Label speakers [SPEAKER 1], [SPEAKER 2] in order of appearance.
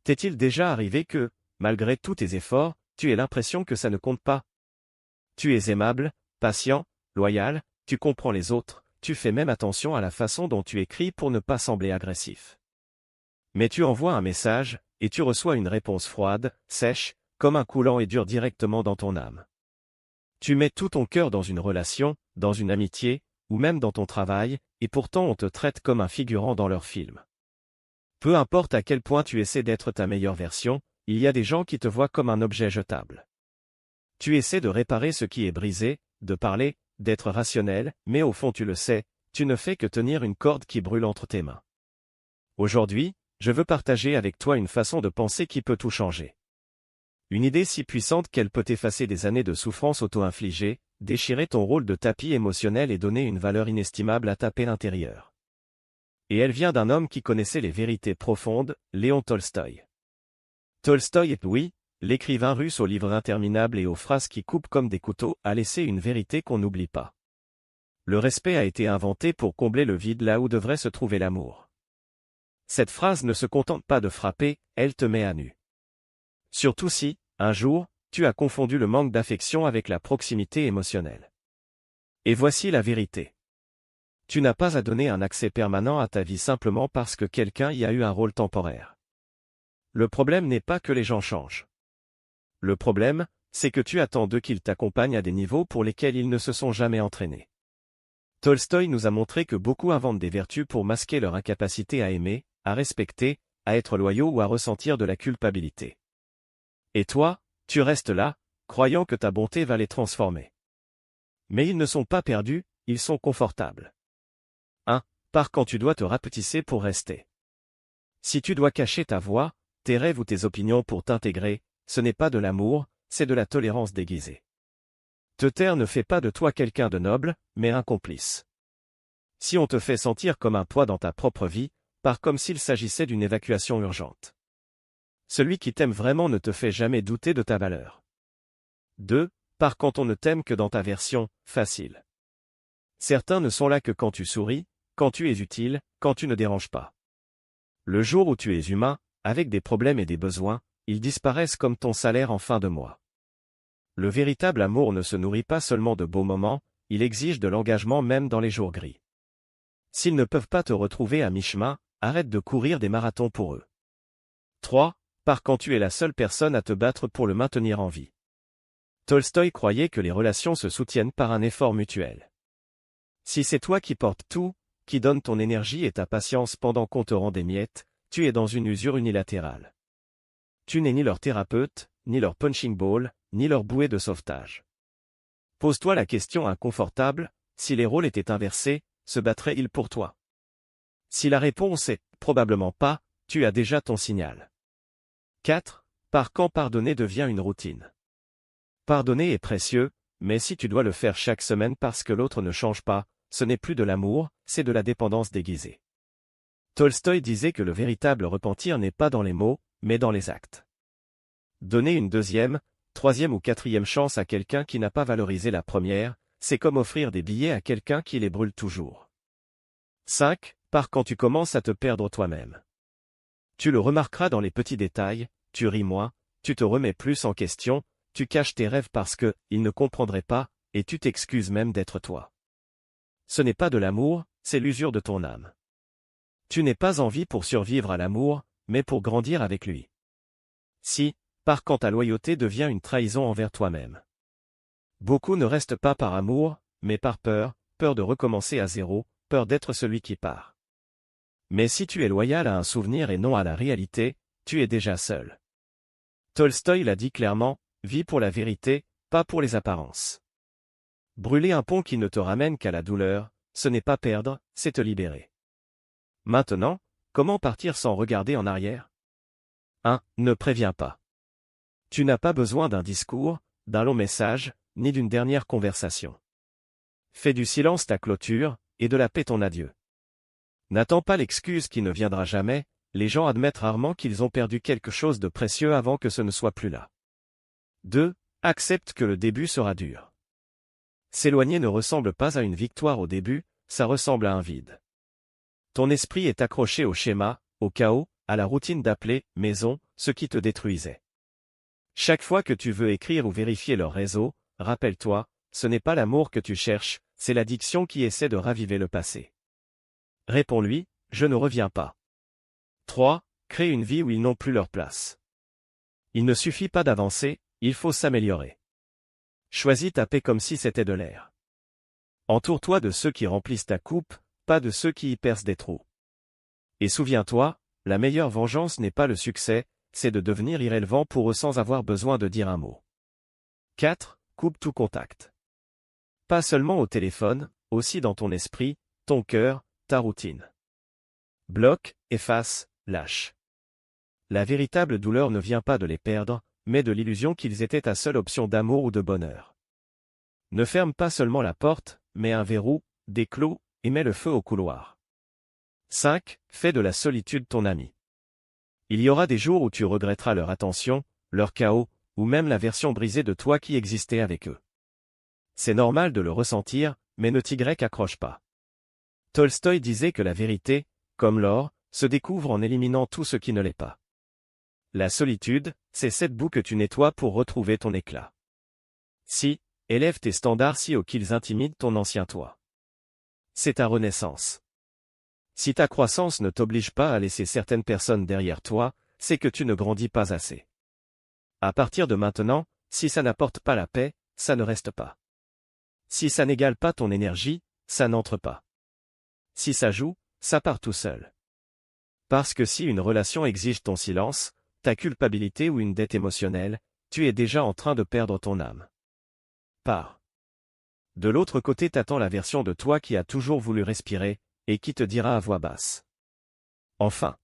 [SPEAKER 1] T'est-il déjà arrivé que, malgré tous tes efforts, tu aies l'impression que ça ne compte pas? Tu es aimable, patient, loyal, tu comprends les autres, tu fais même attention à la façon dont tu écris pour ne pas sembler agressif. Mais tu envoies un message, et tu reçois une réponse froide, sèche, comme un coulant et dur directement dans ton âme. Tu mets tout ton cœur dans une relation, dans une amitié, ou même dans ton travail, et pourtant on te traite comme un figurant dans leur film. Peu importe à quel point tu essaies d'être ta meilleure version, il y a des gens qui te voient comme un objet jetable. Tu essaies de réparer ce qui est brisé, de parler, d'être rationnel, mais au fond tu le sais, tu ne fais que tenir une corde qui brûle entre tes mains. Aujourd'hui, je veux partager avec toi une façon de penser qui peut tout changer. Une idée si puissante qu'elle peut effacer des années de souffrance auto-infligée, déchirer ton rôle de tapis émotionnel et donner une valeur inestimable à ta paix intérieure. Et elle vient d'un homme qui connaissait les vérités profondes, Léon Tolstoï. Tolstoï, oui, l'écrivain russe aux livres interminables et aux phrases qui coupent comme des couteaux, a laissé une vérité qu'on n'oublie pas. Le respect a été inventé pour combler le vide là où devrait se trouver l'amour. Cette phrase ne se contente pas de frapper, elle te met à nu. Surtout si, un jour, tu as confondu le manque d'affection avec la proximité émotionnelle. Et voici la vérité. Tu n'as pas à donner un accès permanent à ta vie simplement parce que quelqu'un y a eu un rôle temporaire. Le problème n'est pas que les gens changent. Le problème, c'est que tu attends d'eux qu'ils t'accompagnent à des niveaux pour lesquels ils ne se sont jamais entraînés. Tolstoï nous a montré que beaucoup inventent des vertus pour masquer leur incapacité à aimer, à respecter, à être loyaux ou à ressentir de la culpabilité. Et toi, tu restes là, croyant que ta bonté va les transformer. Mais ils ne sont pas perdus, ils sont confortables. 1. Par quand tu dois te rapetisser pour rester. Si tu dois cacher ta voix, tes rêves ou tes opinions pour t'intégrer, ce n'est pas de l'amour, c'est de la tolérance déguisée. Te taire ne fait pas de toi quelqu'un de noble, mais un complice. Si on te fait sentir comme un poids dans ta propre vie, par comme s'il s'agissait d'une évacuation urgente. Celui qui t'aime vraiment ne te fait jamais douter de ta valeur. 2. Par quand on ne t'aime que dans ta version facile. Certains ne sont là que quand tu souris, quand tu es utile, quand tu ne déranges pas. Le jour où tu es humain, avec des problèmes et des besoins, ils disparaissent comme ton salaire en fin de mois. Le véritable amour ne se nourrit pas seulement de beaux moments, il exige de l'engagement même dans les jours gris. S'ils ne peuvent pas te retrouver à mi-chemin, arrête de courir des marathons pour eux. 3. Par quand tu es la seule personne à te battre pour le maintenir en vie. Tolstoï croyait que les relations se soutiennent par un effort mutuel. Si c'est toi qui portes tout, qui donne ton énergie et ta patience pendant qu'on te rend des miettes, tu es dans une usure unilatérale. Tu n'es ni leur thérapeute, ni leur punching ball, ni leur bouée de sauvetage. Pose-toi la question inconfortable, si les rôles étaient inversés, se battraient-ils pour toi? Si la réponse est « probablement pas », tu as déjà ton signal. 4. Par quand pardonner devient une routine. Pardonner est précieux, mais si tu dois le faire chaque semaine parce que l'autre ne change pas, ce n'est plus de l'amour, c'est de la dépendance déguisée. Tolstoï disait que le véritable repentir n'est pas dans les mots, mais dans les actes. Donner une deuxième, troisième ou quatrième chance à quelqu'un qui n'a pas valorisé la première, c'est comme offrir des billets à quelqu'un qui les brûle toujours. 5. Par quand tu commences à te perdre toi-même. Tu le remarqueras dans les petits détails, tu ris moins, tu te remets plus en question, tu caches tes rêves parce que, ils ne comprendraient pas, et tu t'excuses même d'être toi. Ce n'est pas de l'amour, c'est l'usure de ton âme. Tu n'es pas en vie pour survivre à l'amour, mais pour grandir avec lui. Si, par quand ta loyauté devient une trahison envers toi-même. Beaucoup ne restent pas par amour, mais par peur, peur de recommencer à zéro, peur d'être celui qui part. Mais si tu es loyal à un souvenir et non à la réalité, tu es déjà seul. Tolstoï l'a dit clairement, vis pour la vérité, pas pour les apparences. Brûler un pont qui ne te ramène qu'à la douleur, ce n'est pas perdre, c'est te libérer. Maintenant, comment partir sans regarder en arrière? 1. Ne préviens pas. Tu n'as pas besoin d'un discours, d'un long message, ni d'une dernière conversation. Fais du silence ta clôture, et de la paix ton adieu. N'attends pas l'excuse qui ne viendra jamais, les gens admettent rarement qu'ils ont perdu quelque chose de précieux avant que ce ne soit plus là. 2. Accepte que le début sera dur. S'éloigner ne ressemble pas à une victoire au début, ça ressemble à un vide. Ton esprit est accroché au schéma, au chaos, à la routine d'appeler « maison » ce qui te détruisait. Chaque fois que tu veux écrire ou vérifier leur réseau, rappelle-toi, ce n'est pas l'amour que tu cherches, c'est l'addiction qui essaie de raviver le passé. Réponds-lui, je ne reviens pas. 3. Crée une vie où ils n'ont plus leur place. Il ne suffit pas d'avancer, il faut s'améliorer. Choisis ta paix comme si c'était de l'air. Entoure-toi de ceux qui remplissent ta coupe, pas de ceux qui y percent des trous. Et souviens-toi, la meilleure vengeance n'est pas le succès, c'est de devenir irrélevant pour eux sans avoir besoin de dire un mot. 4. Coupe tout contact. Pas seulement au téléphone, aussi dans ton esprit, ton cœur, ta routine. Bloque, efface, lâche. La véritable douleur ne vient pas de les perdre, mais de l'illusion qu'ils étaient ta seule option d'amour ou de bonheur. Ne ferme pas seulement la porte, mets un verrou, des clous, et mets le feu au couloir. 5. Fais de la solitude ton ami. Il y aura des jours où tu regretteras leur attention, leur chaos, ou même la version brisée de toi qui existait avec eux. C'est normal de le ressentir, mais ne t'y accroche pas. Tolstoï disait que la vérité, comme l'or, se découvre en éliminant tout ce qui ne l'est pas. La solitude, c'est cette boue que tu nettoies pour retrouver ton éclat. 6. Élève tes standards si haut qu'ils intimident ton ancien toi. C'est ta renaissance. Si ta croissance ne t'oblige pas à laisser certaines personnes derrière toi, c'est que tu ne grandis pas assez. À partir de maintenant, si ça n'apporte pas la paix, ça ne reste pas. Si ça n'égale pas ton énergie, ça n'entre pas. Si ça joue, ça part tout seul. Parce que si une relation exige ton silence, ta culpabilité ou une dette émotionnelle, tu es déjà en train de perdre ton âme. Pars. De l'autre côté t'attend la version de toi qui a toujours voulu respirer, et qui te dira à voix basse. Enfin.